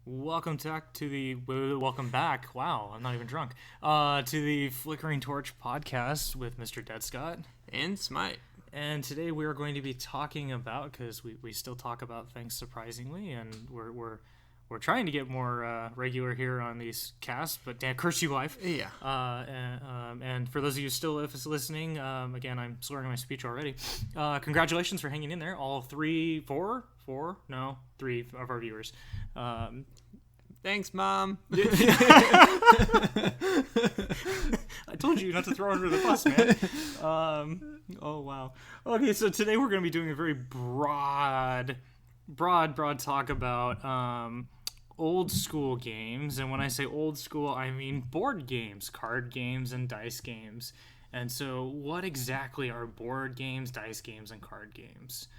Welcome back. Wow, I'm not even drunk. To the Flickering Torch podcast with Mr. Dead Scott. And Smite. And today we are going to be talking about, because we still talk about things surprisingly, and we're trying to get more regular here on these casts, but damn, curse you life. Yeah. And for those of you still listening, again, I'm slurring my speech already. Congratulations for hanging in there. All three of our viewers. Thanks, Mom. I told you not to throw under the bus, man. Oh, wow. Okay, so today we're going to be doing a very broad talk about old school games. And when I say old school, I mean board games, card games, and dice games. And so what exactly are board games, dice games, and card games?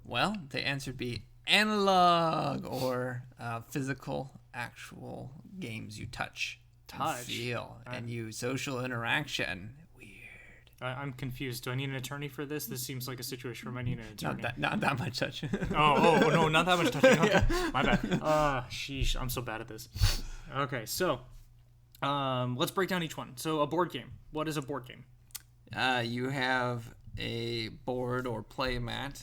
Well, the answer would be analog or physical, actual games you touch, feel, and use social interaction. Weird. I'm confused. Do I need an attorney for this? This seems like a situation where I need an attorney. Not that much touching. oh, no, not that much touching. Okay. Yeah. My bad. Sheesh, I'm so bad at this. Okay, so let's break down each one. So a board game. What is a board game? You have a board or play mat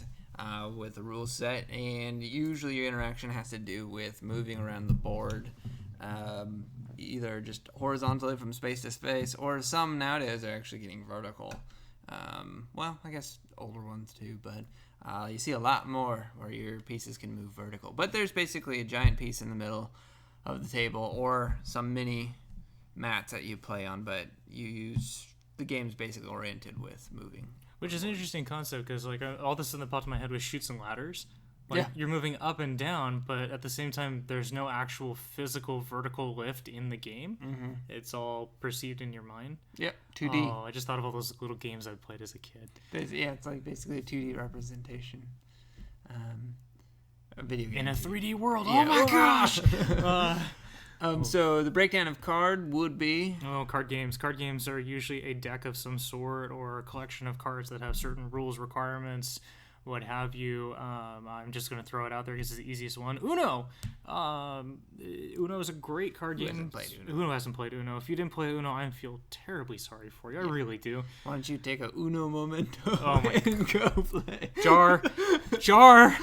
with a rule set, and usually your interaction has to do with moving around the board, either just horizontally from space to space, or some nowadays are actually getting vertical. Well, I guess older ones too, but you see a lot more where your pieces can move vertical. But there's basically a giant piece in the middle of the table, or some mini mats that you play on, but the game's basically oriented with moving. Which is an interesting concept, because like all this in the popped in my head was chutes and ladders. Like, you're moving up and down, but at the same time, there's no actual physical vertical lift in the game. Mm-hmm. It's all perceived in your mind. Yep, 2D. Oh, I just thought of all those little games I played as a kid. Yeah, it's like basically a 2D representation. A video game. In a 3D world. Yeah. Oh my gosh! So the breakdown of card would be... card games. Card games are usually a deck of some sort or a collection of cards that have certain rules, requirements, what have you. I'm just going to throw it out there because it's the easiest one. Uno! Uno is a great card game. Uno hasn't played Uno. If you didn't play Uno, I feel terribly sorry for you. I really do. Why don't you take a Uno momento and go play? Jar!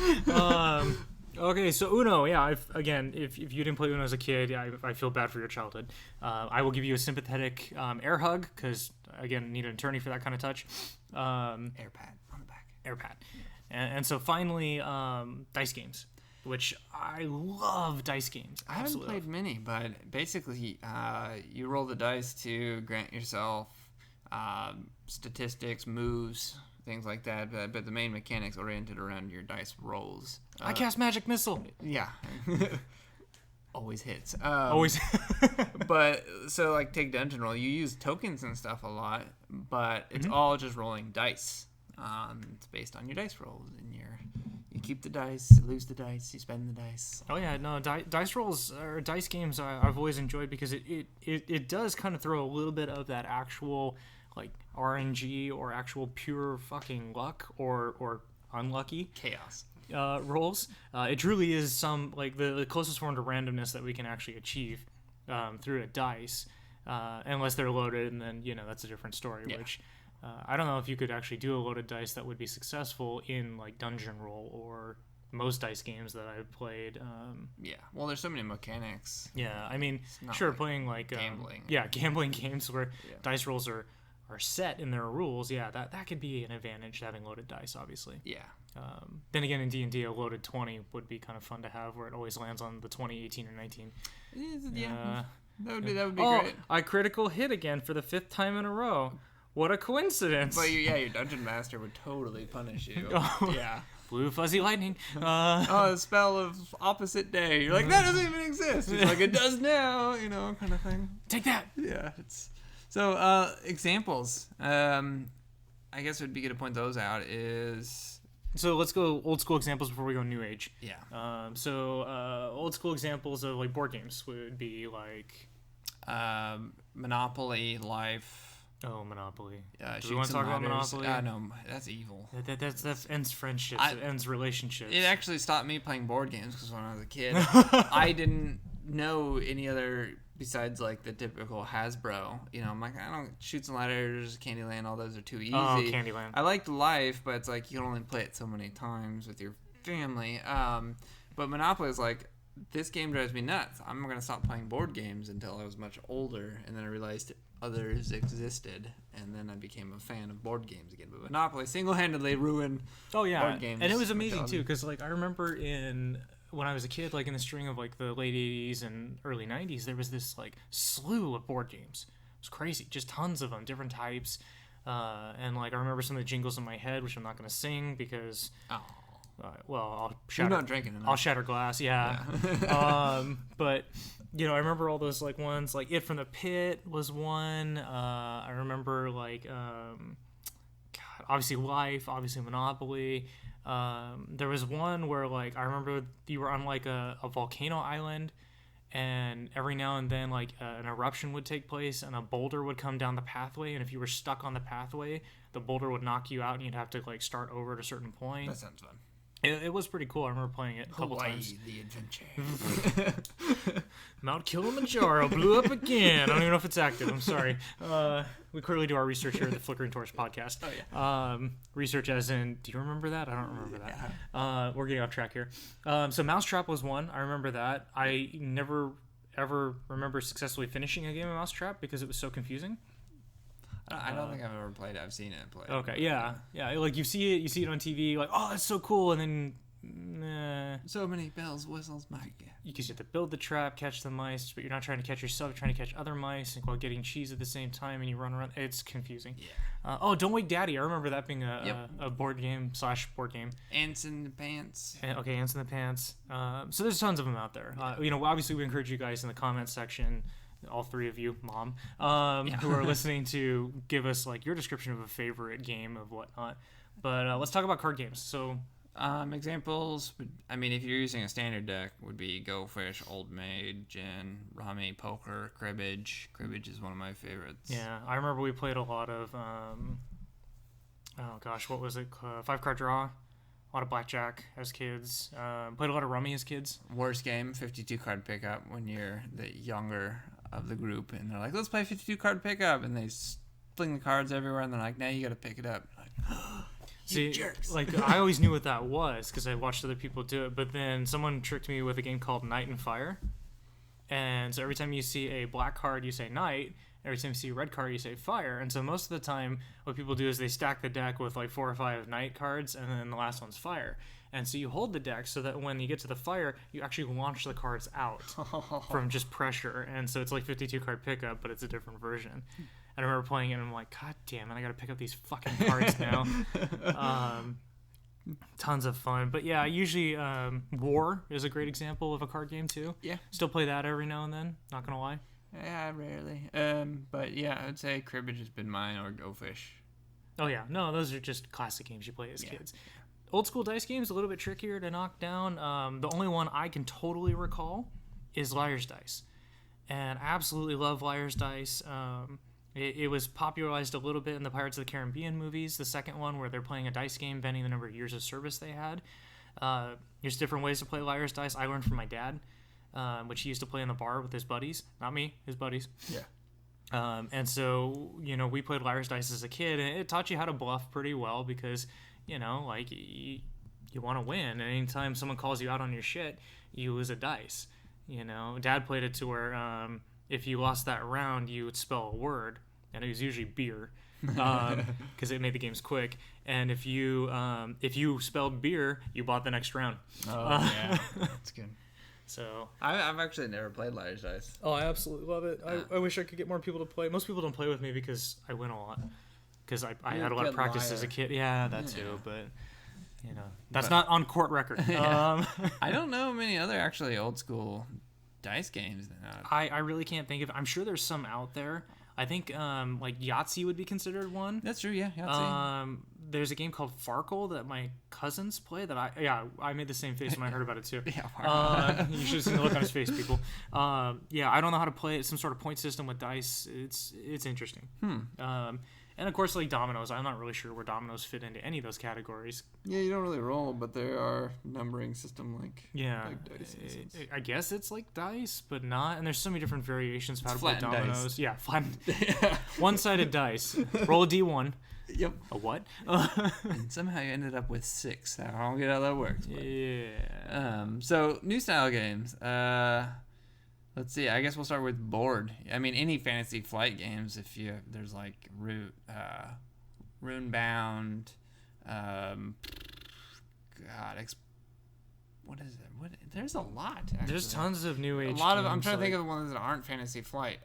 Okay, so Uno, yeah, if you didn't play Uno as a kid, I feel bad for your childhood. I will give you a sympathetic air hug, because, again, need an attorney for that kind of touch. Air pad on the back. Air pad. And so finally, dice games, which I love dice games. I haven't played many, but basically you roll the dice to grant yourself statistics, moves, things like that, but the main mechanics oriented around your dice rolls. I cast Magic Missile. Yeah. Always hits. Always. But, so, like, take Dungeon Roll. You use tokens and stuff a lot, but it's all just rolling dice. It's based on your dice rolls, and you keep the dice, you lose the dice, you spend the dice. Oh yeah, no, dice rolls or dice games I've always enjoyed, because it does kind of throw a little bit of that actual, like, RNG or actual pure fucking luck or unlucky chaos rolls. It truly is some, like, the closest form to randomness that we can actually achieve through a dice, unless they're loaded, and then that's a different story. Yeah. Which I don't know if you could actually do a loaded dice that would be successful in, like, Dungeon Roll or most dice games that I've played. Well, there's so many mechanics. Yeah, I mean, sure, like playing like gambling. Gambling games where dice rolls are set in their rules. Yeah, that could be an advantage, having loaded dice, obviously. Yeah. Then again, in D&D, a loaded 20 would be kind of fun to have, where it always lands on the 20, 18, or 19. Yeah. That would be great. I critical hit again for the 5th time in a row. What a coincidence. But your Dungeon Master would totally punish you. Yeah. Blue fuzzy lightning. A spell of opposite day. You're like, that doesn't even exist. It's like, it does now, kind of thing. Take that. Yeah. So, examples. I guess it would be good to point those out is... So let's go old school examples before we go new age. Yeah. Old school examples of, like, board games would be like... Monopoly, Life... Oh, Monopoly. Do Shoots we want to and talk about ladders. Monopoly? No, that's evil. That ends friendships. It ends relationships. It actually stopped me playing board games because when I was a kid, I didn't know any other besides like the typical Hasbro. You know, I'm like, I don't Shoots and Ladders, Candyland, all those are too easy. Oh, Candyland. I liked Life, but it's like you can only play it so many times with your family. But Monopoly is like, this game drives me nuts. I'm gonna stop playing board games until I was much older, and then I realized others existed, and then I became a fan of board games again. But Monopoly single-handedly ruined board games. And it was amazing too, because like I remember when I was a kid, like in the string of like the late 80s and early 90s, there was this like slew of board games. It was crazy, just tons of them, different types. And like I remember some of the jingles in my head, which I'm not going to sing because I'll shatter. You're not drinking enough. I'll shatter glass, yeah. But you know, I remember all those like ones, like It from the Pit was one. I remember like obviously Life, obviously Monopoly. There was one where like I remember you were on like a volcano island, and every now and then like an eruption would take place and a boulder would come down the pathway, and if you were stuck on the pathway, the boulder would knock you out and you'd have to like start over at a certain point. That sounds fun. It was pretty cool. I remember playing it a couple times. The adventure. Mount Kilimanjaro blew up again. I don't even know if it's active. I'm sorry. We clearly do our research here at the Flickering Torch podcast. Oh, yeah. Research as in, do you remember that? I don't remember that. We're getting off track here. So Mousetrap was one. I remember that. I never, ever remember successfully finishing a game of Mousetrap because it was so confusing. I don't think I've ever played it. I've seen it played. Okay, yeah. Like you see it on TV, like, oh, that's so cool, and then so many bells, whistles, Mike. Because you have to build the trap, catch the mice, but you're not trying to catch yourself, you're trying to catch other mice, and while getting cheese at the same time, and you run around. It's confusing. Yeah. Don't Wake Daddy. I remember that being a board game / board game. Ants in the Pants. Ants in the Pants. So there's tons of them out there. You know, obviously we encourage you guys in the comment section, all three of you, Mom, who are listening, to give us like your description of a favorite game of whatnot. But let's talk about card games. So examples, I mean, if you're using a standard deck, would be Go Fish, Old Maid, Gin, Rummy, Poker, Cribbage. Cribbage is one of my favorites. Yeah, I remember we played a lot of, what was it? 5-card draw. A lot of blackjack as kids. Played a lot of Rummy as kids. Worst game, 52-card pickup when you're the younger of the group, and they're like, let's play 52-card pickup, and they fling the cards everywhere, and they're like, now you got to pick it up. Like, See, jerks. Like, I always knew what that was because I watched other people do it, but then someone tricked me with a game called Night and Fire. And so every time you see a black card, you say night. Every time you see a red card, you say fire. And so most of the time, what people do is they stack the deck with like 4 or 5 night cards, and then the last one's fire. And so you hold the deck so that when you get to the fire, you actually launch the cards out from just pressure. And so it's like 52-card pickup, but it's a different version. And I remember playing it, and I'm like, God damn it, I got to pick up these fucking cards now. Tons of fun. But yeah, usually War is a great example of a card game too. Yeah. Still play that every now and then, not going to lie. Yeah, rarely. But yeah, I'd say Cribbage has been mine, or Go Fish. Oh yeah, no, those are just classic games you play as kids. Old school dice games, a little bit trickier to knock down. The only one I can totally recall is Liar's Dice. And I absolutely love Liar's Dice. It was popularized a little bit in the Pirates of the Caribbean movies, the second one where they're playing a dice game, bending the number of years of service they had. There's different ways to play Liar's Dice. I learned from my dad, which he used to play in the bar with his buddies. Not me, his buddies. Yeah. And so, you know, we played Liar's Dice as a kid, and it taught you how to bluff pretty well because, you know, like, you want to win. And anytime someone calls you out on your shit, you lose a dice. You know, Dad played it to where if you lost that round, you would spell a word, and it was usually beer, because it made the games quick. And if you spelled beer, you bought the next round. Oh, yeah. That's good. So I've actually never played Liar's Dice. Oh, I absolutely love it. I wish I could get more people to play. Most people don't play with me because I win a lot. Because I had a lot of practice as a kid. Yeah, that too. But, you know, that's not on court record. I don't know many other actually old school dice games. I really can't think of. I'm sure there's some out there. I think like Yahtzee would be considered one. That's true, yeah. Yahtzee. there's a game called Farkle that my cousins play that I made the same face when I heard about it too. You should have seen the look on his face, people. I don't know how to play it. Some sort of point system with dice. It's interesting. And of course, like dominoes. I'm not really sure where dominoes fit into any of those categories. Yeah, you don't really roll, but there are numbering system like dice. I guess it's like dice, but not. And there's so many different variations of how to play dominoes. Dice. Yeah, flattened. One-sided dice. Roll a d1. Yep. A what? And somehow you ended up with 6. I don't get how that works. But, so new style games. Let's see. I guess we'll start with board. I mean, any Fantasy Flight games. There's like Runebound. What is it? There's a lot. Actually. There's tons of new age. I'm trying to think of the ones that aren't Fantasy Flight.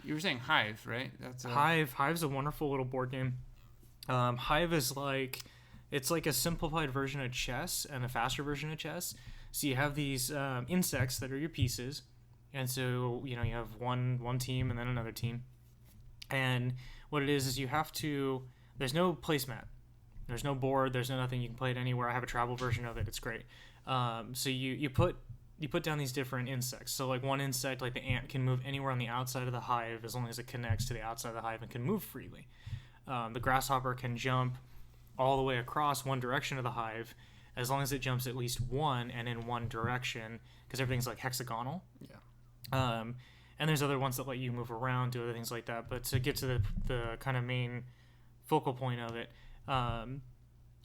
You were saying Hive, right? Hive's a wonderful little board game. Hive is it's like a simplified version of chess and a faster version of chess. So you have these insects that are your pieces, and so you have one team and then another team. And what it is you have to. There's no placemat, there's no board, there's no nothing. You can play it anywhere. I have a travel version of it. It's great. So you put down these different insects. So like one insect, like the ant, can move anywhere on the outside of the hive as long as it connects to the outside of the hive and can move freely. The grasshopper can jump all the way across one direction of the hive as long as it jumps at least one and in one direction, because everything's like hexagonal. Yeah. And there's other ones that let you move around, do other things like that. But to get to the kind of main focal point of it,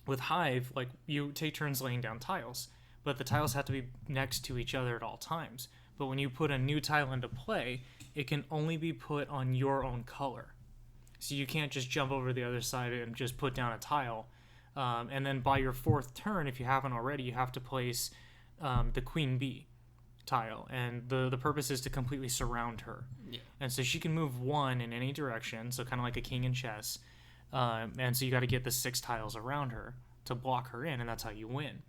with Hive, like you take turns laying down tiles, but the tiles have to be next to each other at all times. But when you put a new tile into play, it can only be put on your own color. So you can't just jump over the other side and just put down a tile. And then by your fourth turn, if you haven't already, you have to place the queen bee tile. And the purpose is to completely surround her. Yeah. And so she can move one in any direction, so kind of like a king in chess. And so you got to get the 6 tiles around her to block her in, and that's how you win.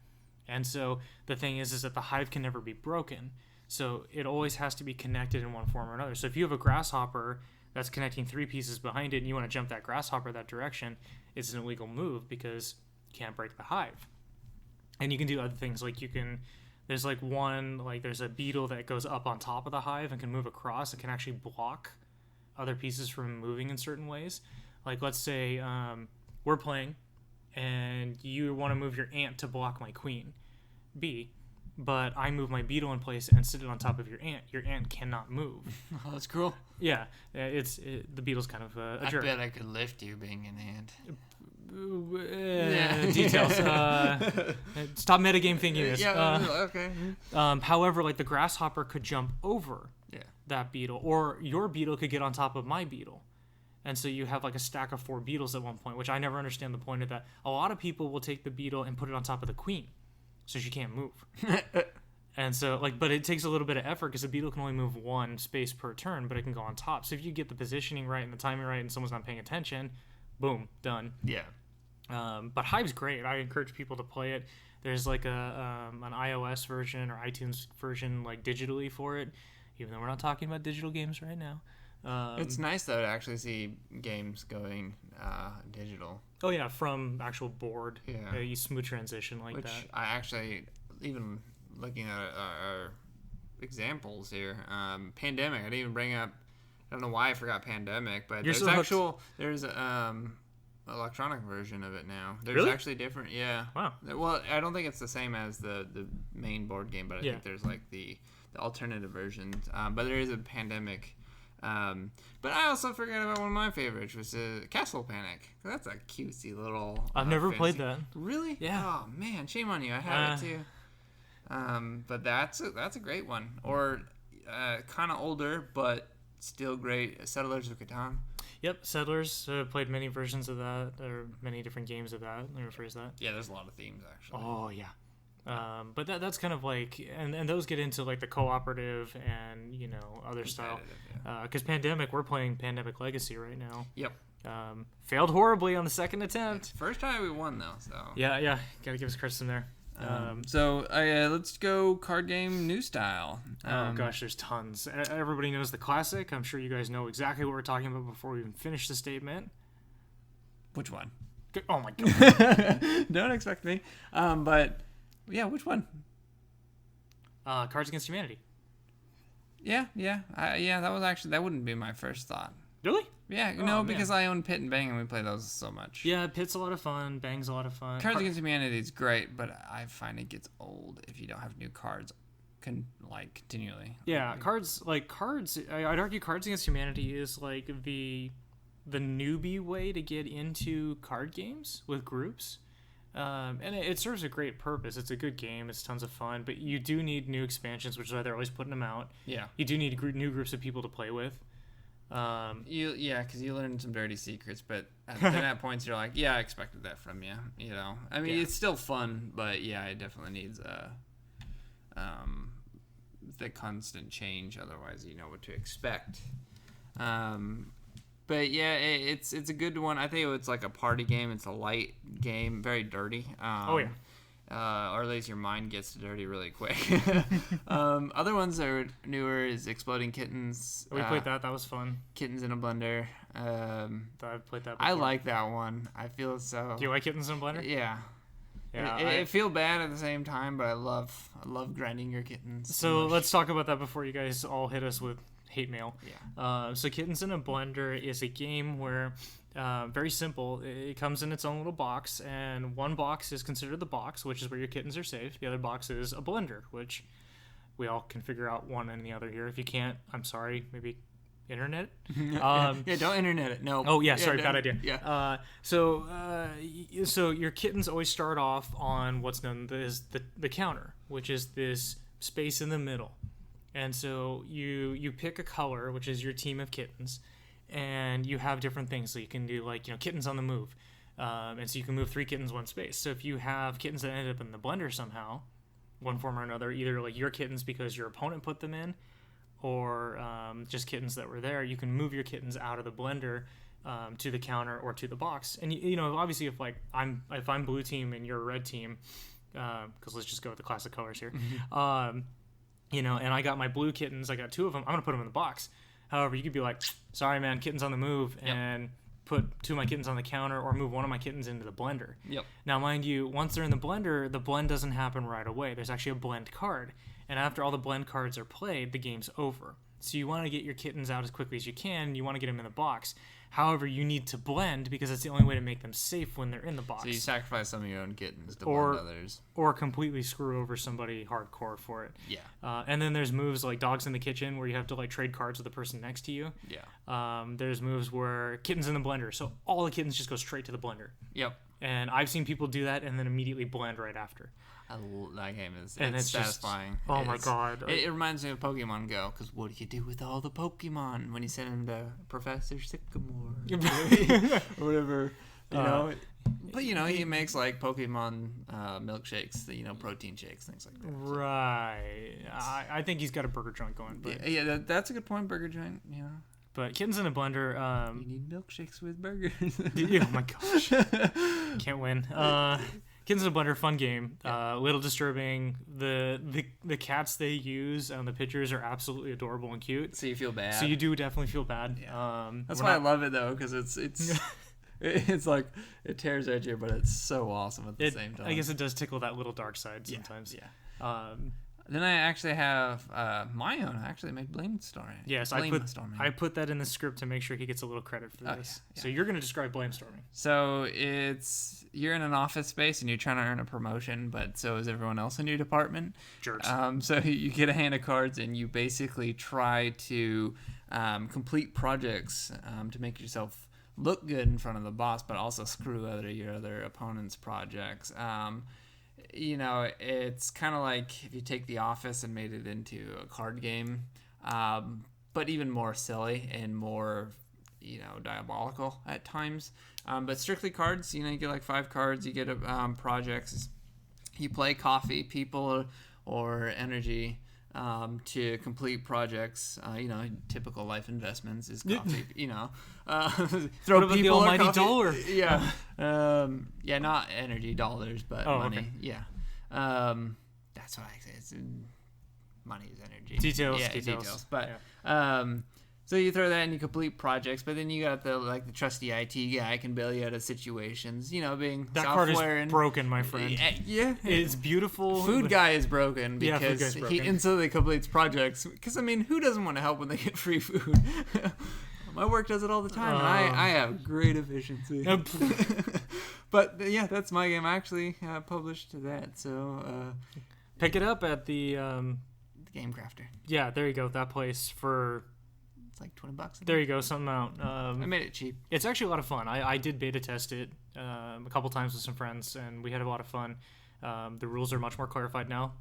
And so the thing is that the hive can never be broken. So it always has to be connected in one form or another. So if you have a grasshopper that's connecting 3 pieces behind it and you want to jump that grasshopper that direction, it's an illegal move because you can't break the hive. And you can do other things like there's there's a beetle that goes up on top of the hive and can move across and can actually block other pieces from moving in certain ways. Like let's say we're playing and you want to move your ant to block my queen bee, but I move my beetle in place and sit it on top of your ant. Your ant cannot move. Oh, that's cool. Yeah, the beetle's kind of a jerk. I bet I could lift you being an ant. Details. Stop metagame thinking this. Okay. However, like the grasshopper could jump over that beetle, or your beetle could get on top of my beetle. And so you have like a stack of 4 beetles at one point, which I never understand the point of that. A lot of people will take the beetle and put it on top of the queen, so she can't move. And so but it takes a little bit of effort because the beetle can only move 1 space per turn, but it can go on top. So if you get the positioning right and the timing right and someone's not paying attention, boom, done. Yeah. But Hive's great. I encourage people to play it. There's like an iOS version or iTunes version like digitally for it, even though we're not talking about digital games right now. It's nice though to actually see games going digital. Oh yeah, from actual board. Yeah, you smooth transition like that. Which I actually, even looking at our examples here, Pandemic. I didn't even bring up. I don't know why I forgot Pandemic, but there's electronic version of it now. There's really? Actually different. Yeah. Wow. Well, I don't think it's the same as the main board game, but I think there's like the alternative versions. But there is a Pandemic. But I also forgot about one of my favorites, which is Castle Panic. That's a cutesy little. I've never played that. Really? Yeah. Oh man, shame on you. I have it too. But that's a great one. Or kind of older, but still great. Settlers of Catan. Yep, Settlers. Played many versions of that, or many different games of that. Let me rephrase that. Yeah, there's a lot of themes actually. Oh yeah. But that's kind of like, and those get into like the cooperative and other style. Because Pandemic, we're playing Pandemic Legacy right now. Yep. Failed horribly on the second attempt. First time we won though, so. Yeah. Gotta give us credit some there. So let's go card game new style. Oh gosh, there's tons. Everybody knows the classic. I'm sure you guys know exactly what we're talking about before we even finish the statement. Which one? Oh my god. Don't expect me. But yeah, which one? Cards Against Humanity. Yeah. That wouldn't be my first thought. Really? Yeah, because I own Pit and Bang and we play those so much. Yeah, Pit's a lot of fun. Bang's a lot of fun. Cards Against Humanity is great, but I find it gets old if you don't have new cards continually. Yeah, cards. I'd argue Cards Against Humanity is like the newbie way to get into card games with groups. And it serves a great purpose. It's a good game. It's tons of fun. But you do need new expansions, which is why they're always putting them out. Yeah. You do need new groups of people to play with. Because you learn some dirty secrets, but at points you're like, yeah, I expected that from you. I mean, it's still fun, but yeah, it definitely needs the constant change. Otherwise, you know what to expect. But yeah, it's a good one. I think it's like a party game. It's a light game, very dirty. Or at least your mind gets dirty really quick. Other ones that are newer is Exploding Kittens. We played that. That was fun. Kittens in a Blender. I've played that before. I like that one. I feel so. Do you like Kittens in a Blender? Yeah. Yeah. I feel bad at the same time, but I love grinding your kittens. So let's talk about that before you guys all hit us with hate mail. Yeah. So Kittens in a Blender is a game where, very simple, it comes in its own little box, and one box is considered the box, which is where your kittens are safe. The other box is a blender, which we all can figure out one and the other here. If you can't, I'm sorry, maybe internet. Yeah, don't internet it. No. Oh yeah, sorry, bad idea. Yeah. So your kittens always start off on what's known as the counter, which is this space in the middle. And so you pick a color, which is your team of kittens, and you have different things. So you can do kittens on the move, and so you can move 3 kittens one space. So if you have kittens that end up in the blender somehow, one form or another, either like your kittens because your opponent put them in, or just kittens that were there, you can move your kittens out of the blender to the counter or to the box. And obviously if I'm blue team and you're red team, because let's just go with the classic colors here. And I got my blue kittens, I got 2 of them, I'm going to put them in the box. However, you could be like, sorry, man, kittens on the move, and put 2 of my kittens on the counter, or move 1 of my kittens into the blender. Yep. Now, mind you, once they're in the blender, the blend doesn't happen right away. There's actually a blend card. And after all the blend cards are played, the game's over. So you want to get your kittens out as quickly as you can. You want to get them in the box. However, you need to blend because it's the only way to make them safe when they're in the box. So you sacrifice some of your own kittens to blend others. Or completely screw over somebody hardcore for it. Yeah. And then there's moves like Dogs in the Kitchen where you have to trade cards with the person next to you. Yeah. There's moves where Kittens in the Blender. So all the kittens just go straight to the blender. Yep. And I've seen people do that and then immediately blend right after. That game is Just, satisfying. oh my god! It reminds me of Pokemon Go, because what do you do with all the Pokemon when you send them to Professor Sycamore or whatever? But he makes like Pokemon milkshakes, protein shakes, things like that. Right. I think he's got a burger joint going. But yeah, that's a good point, burger joint. Yeah. But Kittens in a Blender. You need milkshakes with burgers. Oh my gosh! Can't win. Kittens in a Blender, fun game. A little disturbing. The cats they use on the pictures are absolutely adorable and cute. So you feel bad. So you do definitely feel bad. Yeah. That's why I love it though, because it's it's like it tears at you, but it's so awesome at the same time. I guess it does tickle that little dark side sometimes. Yeah. Then I actually have my own. I actually made Blamestorming. Yes, I put that in the script to make sure he gets a little credit for this. Yeah. So you're going to describe Blamestorming. So you're in an office space and you're trying to earn a promotion, but so is everyone else in your department. Jerks. So you get a hand of cards and you basically try to complete projects to make yourself look good in front of the boss, but also screw your other opponent's projects. It's kind of like if you take The Office and made it into a card game, but even more silly and more, diabolical at times. But strictly cards, you get like 5 cards, you get projects. You play coffee, people, or energy to complete projects. Typical life investments is coffee. Throw what about the almighty dollar? Yeah. Not energy dollars, but money. Okay. Yeah. That's what I say. Money is energy. Details. Yeah, details. But So you throw that and you complete projects, but then you got the trusty IT guy can bail you out of situations. Being That software card is and broken, my friend. yeah, It's beautiful. Food guy is broken Yeah, food because guy's broken. he instantly completes projects. Because who doesn't want to help when they get free food? My work does it all the time, and I have great efficiency. But yeah, that's my game. I actually published that, so pick it up at the Game Crafter. Yeah, there you go. That place for. It's like $20. There you go, something out. I made it cheap. It's actually a lot of fun. I did beta test it a couple times with some friends, and we had a lot of fun. The rules are much more clarified now.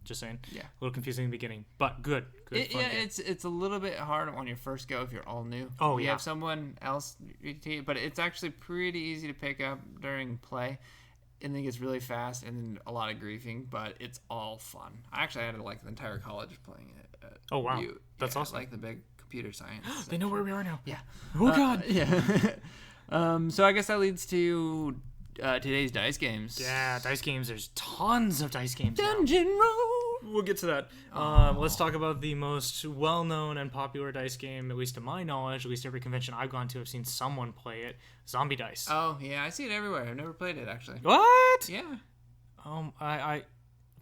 Just saying. Yeah. A little confusing in the beginning, but good. Fun game. It's a little bit hard on your first go if you're all new. Oh, you yeah. have someone else, but it's actually pretty easy to pick up during play. And then it gets really fast and then a lot of griefing, but it's all fun. I actually had the entire college playing it. Oh, wow. That's awesome. Like the big computer science. They know where we are now. Yeah. Oh, God. Yeah. So I guess that leads to today's dice games. Yeah, dice games. There's tons of dice games now. Dungeon Roll. We'll get to that. Let's talk about the most well-known and popular dice game, at least to my knowledge. At least every convention I've gone to, I've seen someone play it. Zombie Dice. Oh, yeah. I see it everywhere. I've never played it, actually. What? Yeah.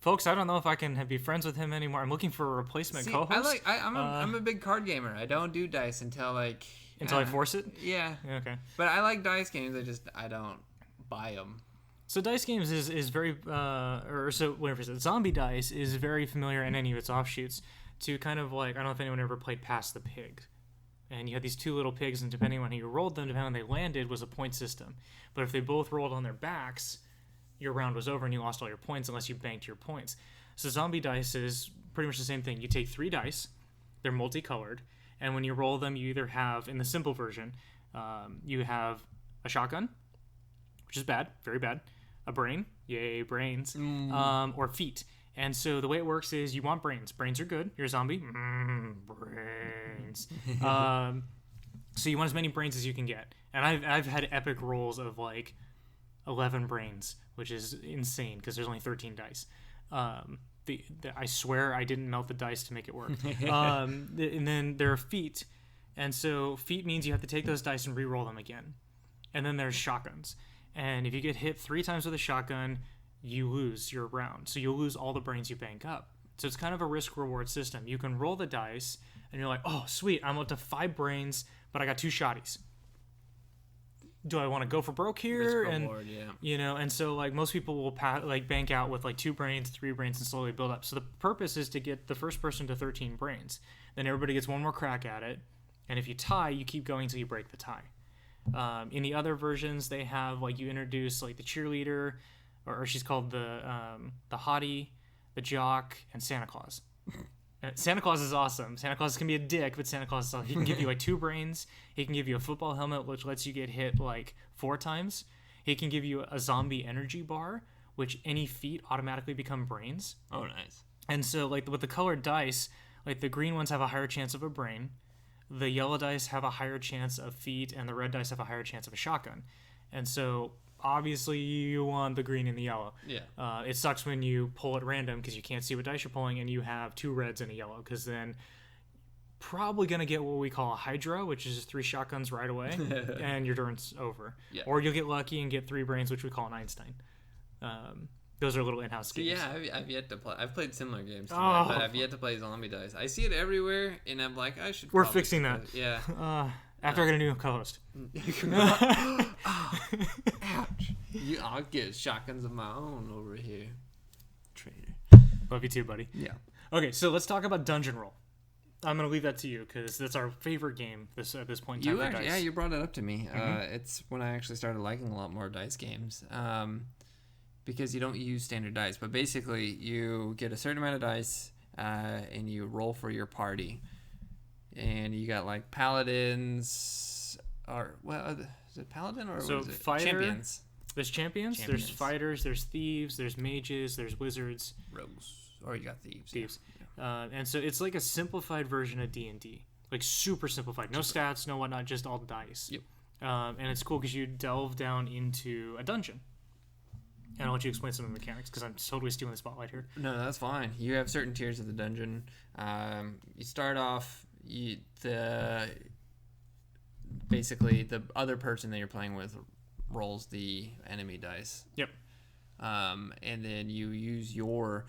Folks, I don't know if I can be friends with him anymore. I'm looking for a replacement co-host. I'm a big card gamer. I don't do dice until I force it. Yeah. Okay. But I like dice games. I don't buy them. So dice games is very Zombie Dice is very familiar in any of its offshoots to kind of I don't know if anyone ever played Pass the Pig. And you had these two little pigs, and depending on how you rolled them, depending on how they landed, was a point system. But if they both rolled on their backs, your round was over and you lost all your points unless you banked your points. So Zombie Dice is pretty much the same thing. You take 3 dice, they're multicolored, and when you roll them, you either have, in the simple version, you have a shotgun, which is bad, very bad, a brain, yay, brains, or feet. And so the way it works is you want brains. Brains are good. You're a zombie. Brains. So you want as many brains as you can get. And I've had epic rolls of 11 brains, which is insane because there's only 13 dice. I swear I didn't melt the dice to make it work. And then there are feet. And so feet means you have to take those dice and re-roll them again. And then there's shotguns. And if you get hit 3 times with a shotgun, you lose your round. So you'll lose all the brains you bank up. So it's kind of a risk-reward system. You can roll the dice, and you're like, oh, sweet, I'm up to 5 brains, but I got 2 shotties. Do I want to go for broke here? Risk-reward, yeah. And so most people will bank out with 2 brains, 3 brains, and slowly build up. So the purpose is to get the first person to 13 brains. Then everybody gets one more crack at it, and if you tie, you keep going until you break the tie. In the other versions, they have you introduce the cheerleader, or she's called the hottie, the jock, and Santa Claus. Santa Claus is awesome. Santa Claus can be a dick, but Santa Claus he can give you 2 brains. He can give you a football helmet, which lets you get hit 4 times. He can give you a zombie energy bar, which any feet automatically become brains. Oh, nice. And so with the colored dice, the green ones have a higher chance of a brain. The yellow dice have a higher chance of feet, and the red dice have a higher chance of a shotgun. And so obviously you want the green and the yellow. Yeah. It sucks when you pull at random because you can't see what dice you're pulling, and you have 2 reds and a yellow, because then probably going to get what we call a Hydra, which is just 3 shotguns right away, and your turn's over. Yeah. Or you'll get lucky and get 3 brains, which we call an Einstein. Those are little in-house games. Yeah, I've yet to play. I've played similar games to that, but I've yet to play Zombie Dice. I see it everywhere, and I'm like, I should. We're fixing that. Yeah. After I get a new co-host. Ouch. I'll get shotguns of my own over here. Traitor. Love you too, buddy. Yeah. Okay, so let's talk about Dungeon Roll. I'm going to leave that to you because that's our favorite game at this point in time. Yeah, you brought it up to me. It's when I actually started liking a lot more dice games. Because you don't use standard dice, but basically you get a certain amount of dice and you roll for your party, and you got paladins, or is it paladin or so what is it? Fighter, champions? There's champions, there's fighters, there's thieves, there's mages, there's wizards, rogues, or you got thieves. Yeah. And so it's a simplified version of D&D, super simplified, no stats, no whatnot, just all dice. Yep. And it's cool because you delve down into a dungeon. And I'll let you explain some of the mechanics because I'm totally stealing the spotlight here. No, that's fine. You have certain tiers of the dungeon. You start off, basically the other person that you're playing with rolls the enemy dice. Yep. And then you use your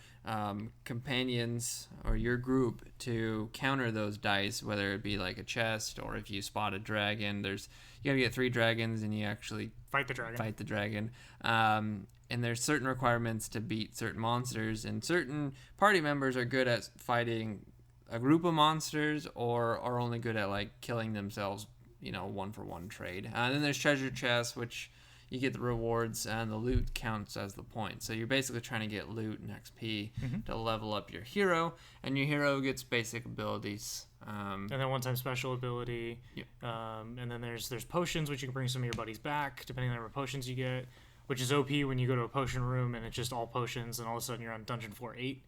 companions or your group to counter those dice, whether it be like a chest or if you spot a dragon. You gotta get 3 dragons and you actually Fight the dragon. And there's certain requirements to beat certain monsters, and certain party members are good at fighting a group of monsters or are only good at like killing themselves, 1-for-1 trade. And then there's treasure chests, which you get the rewards, and the loot counts as the points. So you're basically trying to get loot and XP to level up your hero, and your hero gets basic abilities. And then one-time special ability. Yep. And then there's potions, which you can bring some of your buddies back, depending on the potions you get, which is OP when you go to a potion room and it's just all potions, and all of a sudden you're on dungeon floor 8.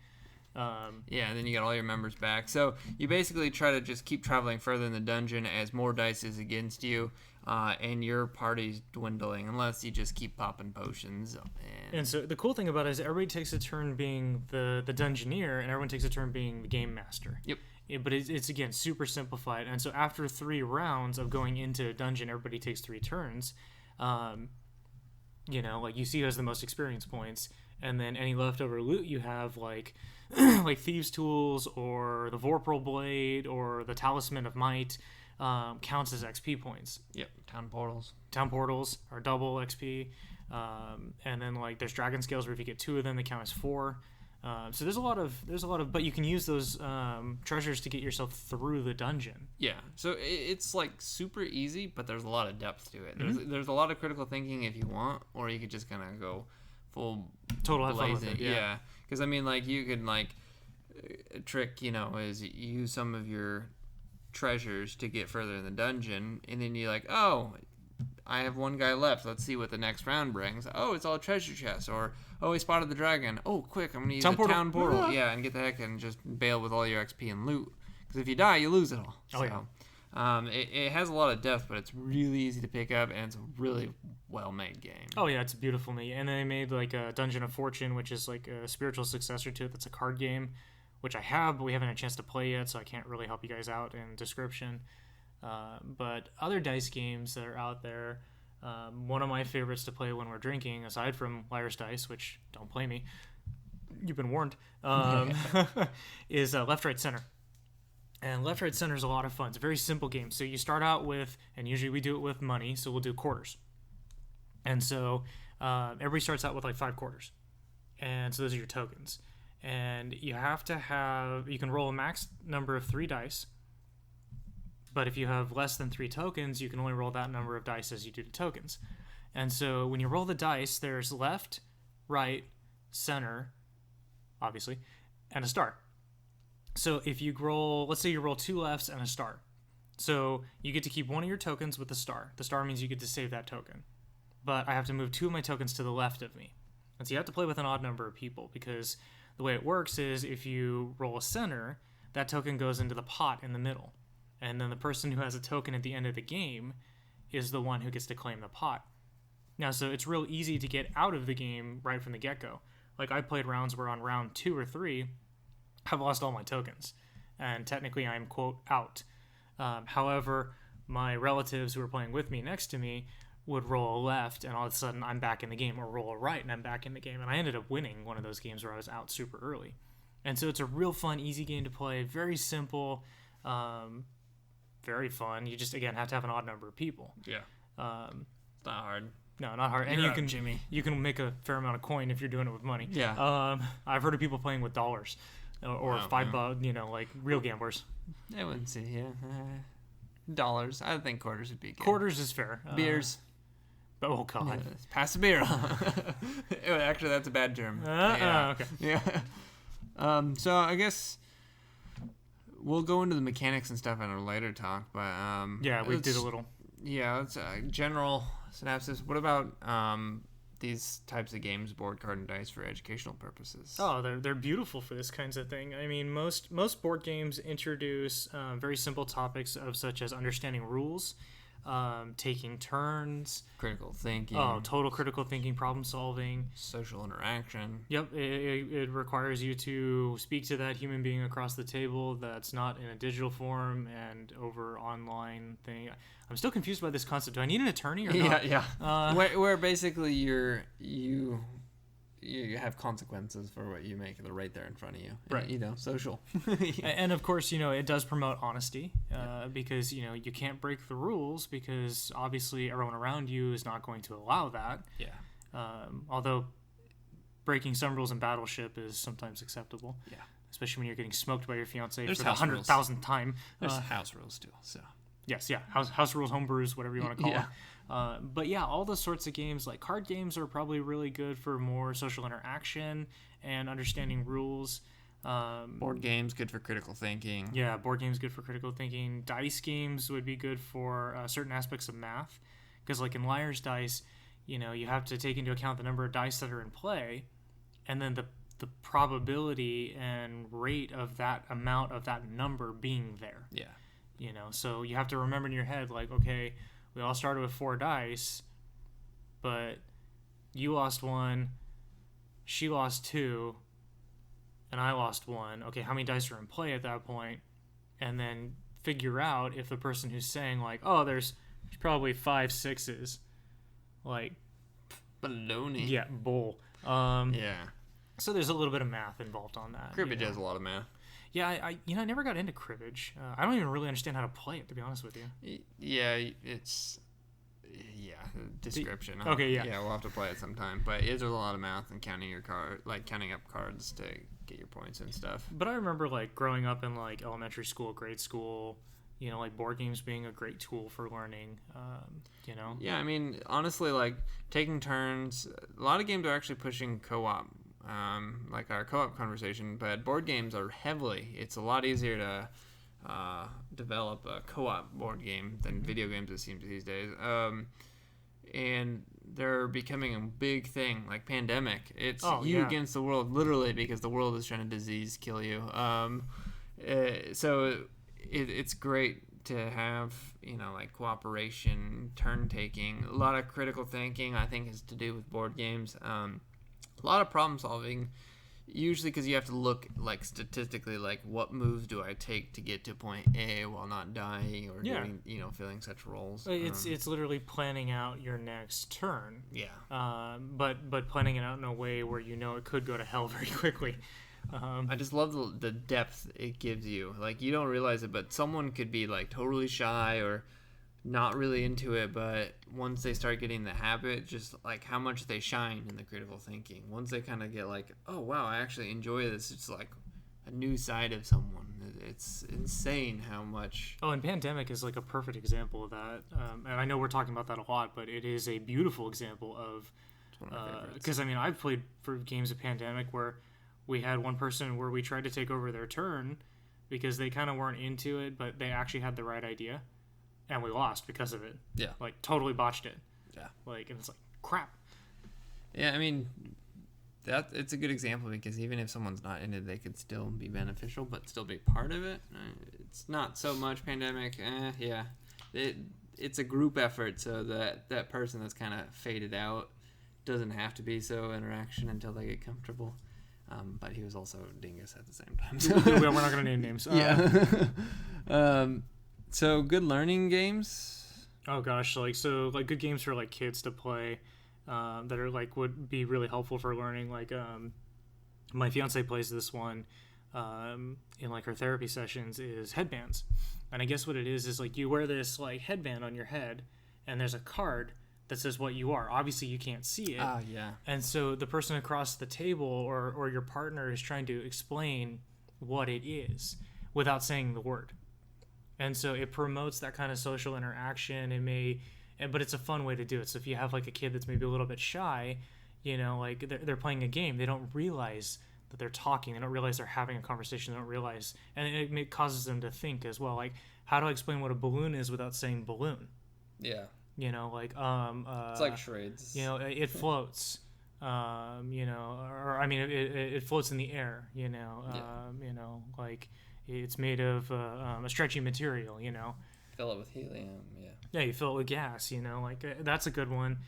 And then you get all your members back. So you basically try to just keep traveling further in the dungeon as more dice is against you, and your party's dwindling unless you just keep popping potions. And so the cool thing about it is everybody takes a turn being the dungeoneer, and everyone takes a turn being the game master. Yep. But it's again super simplified, and so after 3 rounds of going into a dungeon, everybody takes 3 turns. Like you see who has the most experience points, and then any leftover loot you have, like like thieves' tools or the Vorpal blade or the talisman of might, counts as XP points. Yep. Town portals are double XP, and then like there's dragon scales where if you get 2 of them, they count as 4. So there's a lot of, but you can use those treasures to get yourself through the dungeon. Yeah, so it's like super easy, but there's a lot of depth to it. There's a lot of critical thinking if you want, or you could just kind of go full total have fun with it. Yeah, because I mean, like you can like a trick, is you use some of your treasures to get further in the dungeon, and then you're like, oh, I have 1 guy left. Let's see what the next round brings. Oh, it's all treasure chests. Or, oh, he spotted the dragon. Oh, quick, I'm going to use town portal. Yeah, and get the heck and just bail with all your XP and loot. Because if you die, you lose it all. Oh, yeah. It has a lot of depth, but it's really easy to pick up, and it's a really well-made game. Oh, yeah, it's beautiful. And then they made like a Dungeon of Fortune, which is like a spiritual successor to it. That's a card game, which I have, but we haven't had a chance to play yet, so I can't really help you guys out in description. But other dice games that are out there, one of my favorites to play when we're drinking, aside from Liar's Dice, which don't play me, you've been warned, is Left, Right, Center. And Left, Right, Center is a lot of fun. It's a very simple game. So you start out with, and usually we do it with money, so we'll do quarters. And so everybody starts out with like 5 quarters. And so those are your tokens. And you can roll a max number of 3 dice. But if you have less than 3 tokens, you can only roll that number of dice as you do the tokens. And so when you roll the dice, there's left, right, center, obviously, and a star. So if you roll, let's say you roll 2 lefts and a star. So you get to keep one of your tokens with the star. The star means you get to save that token. But I have to move 2 of my tokens to the left of me. And so you have to play with an odd number of people, because the way it works is if you roll a center, that token goes into the pot in the middle. And then the person who has a token at the end of the game is the one who gets to claim the pot. Now, so it's real easy to get out of the game right from the get-go. Like, I played rounds where on round 2 or 3, I've lost all my tokens. And technically, I'm, quote, out. However, my relatives who were playing with me next to me would roll a left, and all of a sudden, I'm back in the game. Or roll a right, and I'm back in the game. And I ended up winning one of those games where I was out super early. And so it's a real fun, easy game to play. Very simple. Very fun. You just, again, have to have an odd number of people. Yeah. It's not hard. No, not hard. You're and Jimmy. You can make a fair amount of coin if you're doing it with money. Yeah. I've heard of people playing with dollars or $5, like real gamblers. I wouldn't say, yeah. Dollars. I think quarters would be good. Quarters is fair. Beers. Oh, God. Yeah, pass the beer. Actually, that's a bad term. Okay. Yeah. So I guess we'll go into the mechanics and stuff in a later talk, but yeah, we did a little. Yeah, it's general synopsis. What about these types of games, board, card, and dice, for educational purposes? Oh, they're beautiful for this kinds of thing. I mean, most board games introduce very simple topics of such as understanding rules, taking turns, Critical thinking. total critical thinking, problem solving, Social interaction. Yep, it requires you to speak to that human being across the table that's not in a digital form and over online thing. I'm still confused by this concept. Do I need an attorney or not? Yeah. Where basically you have consequences for what you make. They're right there in front of you. Right. Social. And of course, it does promote honesty because, you can't break the rules because obviously everyone around you is not going to allow that. Yeah. Although breaking some rules in Battleship is sometimes acceptable. Yeah. Especially when you're getting smoked by your fiance There's for the 100,000th time. There's house rules too, so. Yes, yeah. House rules, homebrews, whatever you want to call Yeah. it. But yeah, all those sorts of games, like card games, are probably really good for more social interaction and understanding rules. Board games, good for critical thinking. Yeah, board games good for critical thinking. Dice games would be good for certain aspects of math, because like in Liar's Dice, you have to take into account the number of dice that are in play, and then the probability and rate of that amount of that number being there. Yeah. So you have to remember in your head, like, okay, we all started with 4 dice, but you lost 1, she lost 2, and I lost 1. Okay, how many dice are in play at that point? And then figure out if the person who's saying, like, oh, there's probably 5 6s, like, baloney. Yeah, bull. Yeah. So there's a little bit of math involved on that. Cribbage has a lot of math. Yeah, I never got into cribbage. I don't even really understand how to play it, to be honest with you. Yeah, it's description. Okay, yeah. Yeah, we'll have to play it sometime. But there's a lot of math and counting counting up cards to get your points and stuff. But I remember like growing up in like elementary school, grade school, like board games being a great tool for learning. Yeah, I mean, honestly, like taking turns. A lot of games are actually pushing co-op. Like our co-op conversation, but board games are heavily. It's a lot easier to develop a co-op board game than video games, it seems these days. And they're becoming a big thing, like Pandemic. It's you against the world, literally, because the world is trying to disease kill you. So it's great to have, like cooperation, turn taking, a lot of critical thinking. I think is to do with board games. A lot of problem solving, usually because you have to look like statistically, like what moves do I take to get to point A while not dying or doing, filling such roles. It's literally planning out your next turn. Yeah. But planning it out in a way where it could go to hell very quickly. I just love the depth it gives you. Like you don't realize it, but someone could be like totally shy or not really into it, but once they start getting the habit, just like how much they shine in the critical thinking. Once they kind of get like, oh wow, I actually enjoy this. It's like a new side of someone. It's insane how much. Oh, and Pandemic is like a perfect example of that. And I know we're talking about that a lot, but it is a beautiful example of. Because I've played for games of Pandemic where we had one person where we tried to take over their turn because they kind of weren't into it, but they actually had the right idea. And we lost because of it. Yeah. Like, totally botched it. Yeah. Like, and it's like, crap. Yeah, I mean, it's a good example because even if someone's not in it, they could still be beneficial, but still be part of it. It's not so much Pandemic. Yeah. It's a group effort, so that person that's kind of faded out doesn't have to be so interaction until they get comfortable. But he was also dingus at the same time. So. We're not going to name names. Yeah. So good learning games. Oh gosh, good games for like kids to play that are like would be really helpful for learning. Like my fiance plays this one in like her therapy sessions is headbands, and I guess what it is like you wear this like headband on your head, and there's a card that says what you are. Obviously you can't see it. Yeah. And so the person across the table or your partner is trying to explain what it is without saying the word. And so it promotes that kind of social interaction. But it's a fun way to do it. So if you have like a kid that's maybe a little bit shy, like they're playing a game, they don't realize that they're talking. They don't realize they're having a conversation. They don't realize, and it causes them to think as well. Like, how do I explain what a balloon is without saying balloon? Yeah. It's like charades. It floats. It floats in the air. Like. It's made of a stretchy material, fill it with helium. Yeah. Yeah, you fill it with gas. Like that's a good one.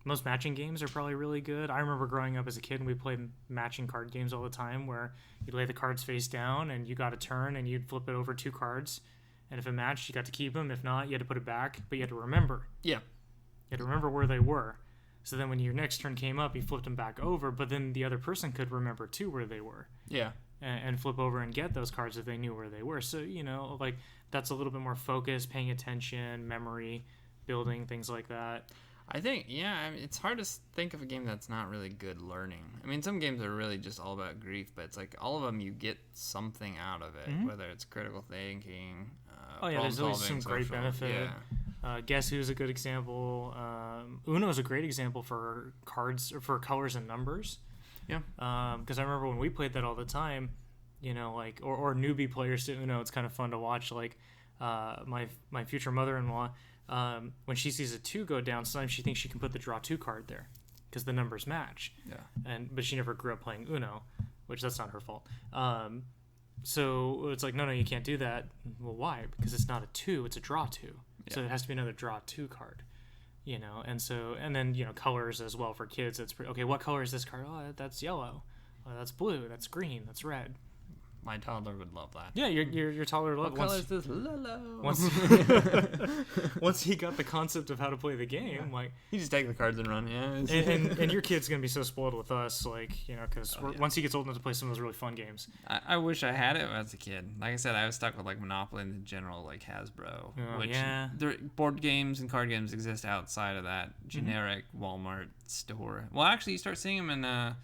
Most matching games are probably really good. I remember growing up as a kid and we played matching card games all the time where you'd lay the cards face down and you got a turn and you'd flip it over 2 cards. And if it matched, you got to keep them. If not, you had to put it back, but you had to remember. Yeah. You had to remember where they were. So then when your next turn came up, you flipped them back over, but then the other person could remember too where they were. Yeah. And flip over and get those cards if they knew where they were. So, like that's a little bit more focus, paying attention, memory, building, things like that. I think, it's hard to think of a game that's not really good learning. I mean, some games are really just all about grief, but it's like all of them you get something out of it, whether it's critical thinking, there's always some social, great benefit. Yeah. Guess Who's a good example. Uno is a great example for cards, or for colors and numbers. Yeah. Because I remember when we played that all the time, like, or newbie players to Uno, it's kind of fun to watch. Like, my future mother-in-law, when she sees a 2 go down, sometimes she thinks she can put the draw 2 card there because the numbers match. Yeah. But she never grew up playing Uno, which that's not her fault. So it's like, no, you can't do that. Well, why? Because it's not a 2, it's a draw 2. Yeah. So it has to be another draw 2 card. And then colors as well for kids. It's okay. What color is this card? Oh, that's yellow. Oh, that's blue. That's green. That's red. My toddler would love that. Yeah, your toddler would love it. What color is this? Lolo. Once he got the concept of how to play the game, like you just take the cards and run. Yeah. and your kid's gonna be so spoiled with us, like because once he gets old enough to play some of those really fun games. I wish I had it as a kid. Like I said, I was stuck with like Monopoly and the general like Hasbro, board games and card games exist outside of that generic Walmart store. Well, actually, you start seeing them in.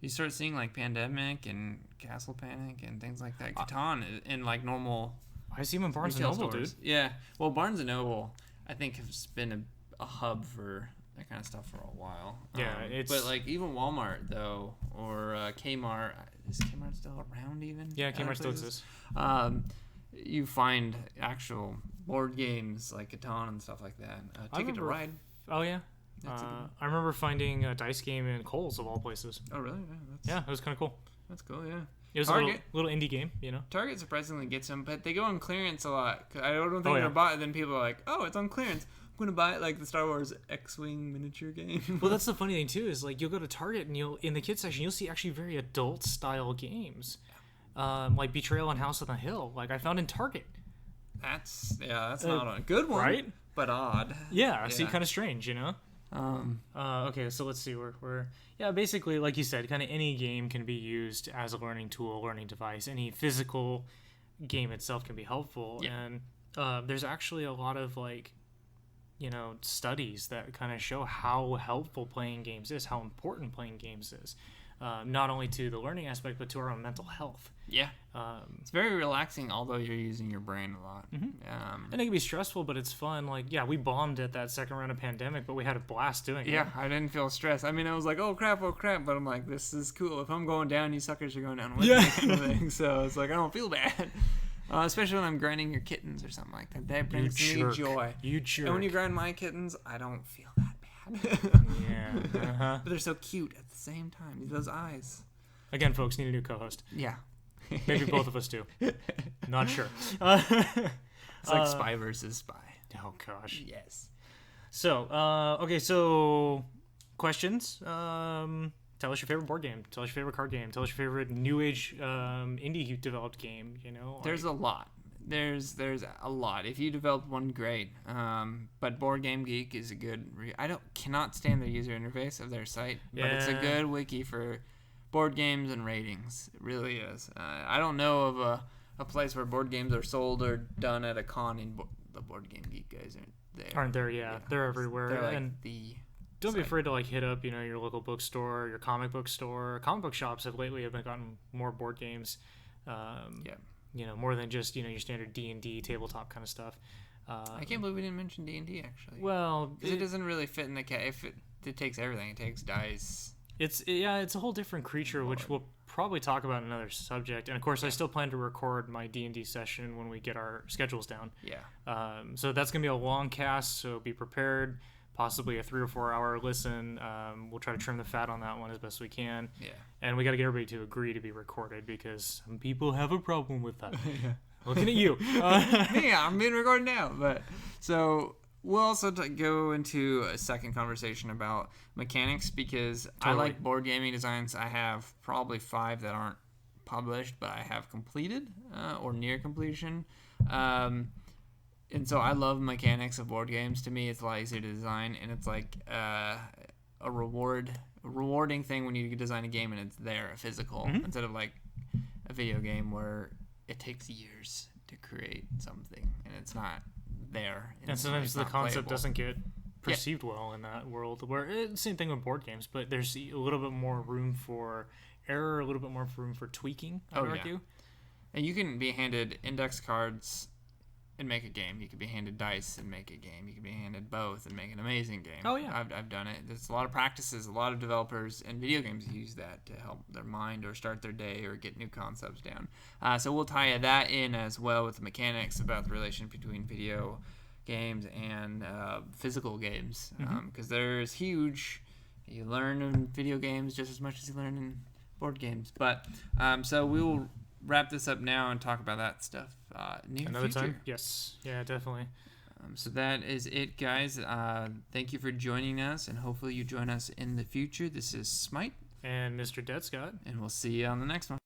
You start seeing like Pandemic and Castle Panic and things like that. Catan in like normal. I see them in Barnes and Noble, dude. Yeah. Well, Barnes and Noble, I think, has been a hub for that kind of stuff for a while. Yeah, but like even Walmart though, or Kmart. Is Kmart still around even? Yeah, Kmart still exists. You find actual board games like Catan and stuff like that. Ticket to Ride. Oh yeah. I remember finding a dice game in Kohl's of all places. Oh really? Yeah, it was kind of cool. That's cool. Yeah. It was a little indie game, Target surprisingly gets them, but they go on clearance a lot. I don't think they're bought. Then people are like, "Oh, it's on clearance. I'm gonna buy it." Like the Star Wars X-wing miniature game. Well, that's the funny thing too. Is like you'll go to Target and in the kids section you'll see actually very adult style games, like Betrayal on House on the Hill. Like I found in Target. That's not a good one, right? But odd. Yeah. See, kind of strange, Okay, so let's see. We're basically, like you said, kind of any game can be used as a learning tool, learning device. Any physical game itself can be helpful, and there's actually a lot of studies that kind of show how helpful playing games is, how important playing games is, not only to the learning aspect but to our own mental health. Yeah. It's very relaxing, although you're using your brain a lot. And it can be stressful, but it's fun. Like, we bombed at that second round of Pandemic, but we had a blast doing it. Yeah, I didn't feel stressed. I mean, I was like, oh crap, but I'm like, this is cool. If I'm going down, you suckers are going down with me, kind of thing. So it's like, I don't feel bad. Especially when I'm grinding your kittens or something like that. That brings me joy. You jerk. And when you grind my kittens, I don't feel that bad. Yeah. But they're so cute at the same time. Those eyes. Again, folks, need a new co-host. Yeah. Maybe both of us do. Not sure. It's like Spy versus Spy. Oh, gosh. Yes. So, so questions. Tell us your favorite board game. Tell us your favorite card game. Tell us your favorite new age indie developed game. There's a lot. There's a lot. If you develop one, great. But Board Game Geek is a good. Cannot stand the user interface of their site, but it's a good wiki for board games and ratings. It really is. I don't know of a place where board games are sold or done at a con, and the Board Game Geek guys aren't there. Yeah, they're everywhere. They're like and don't be afraid to hit up your local bookstore, your comic book store. Comic book shops have gotten more board games. More than just your standard D&D tabletop kind of stuff. I can't believe we didn't mention D&D actually. Well, it doesn't really fit in the if it takes everything. It takes dice. It's a whole different creature, which we'll probably talk about in another subject. And of course, I still plan to record my D&D session when we get our schedules down. Yeah. So that's gonna be a long cast, so be prepared. Possibly a 3 or 4 hour listen. We'll try to trim the fat on that one as best we can. Yeah. And we got to get everybody to agree to be recorded because some people have a problem with that. Looking at you. Me, I'm being recorded now. But so we'll also go into a second conversation about mechanics because I like board gaming designs. I have probably 5 that aren't published, but I have completed or near completion. And so I love mechanics of board games. To me, it's a lot easier to design, and it's like a rewarding thing when you design a game and it's there, physical, instead of like a video game where it takes years to create something and it's not there. And sometimes the concept playable. doesn't get perceived well in that world. Where same thing with board games, but there's a little bit more room for error, a little bit more room for tweaking. I would argue. And you can be handed index cards and make a game. You could be handed dice and make a game. You could be handed both and make an amazing game. Oh yeah, I've done it. There's a lot of practices. A lot of developers and video games use that to help their mind or start their day or get new concepts down. So we'll tie that in as well with the mechanics about the relation between video games and physical games, because there's huge. You learn in video games just as much as you learn in board games. But so we will wrap this up now and talk about that stuff another future. time. Yes, yeah, definitely. So that is it, guys. Thank you for joining us, and hopefully you join us in the future. This is Smite and Mr. Dead Scott, and we'll see you on the next one.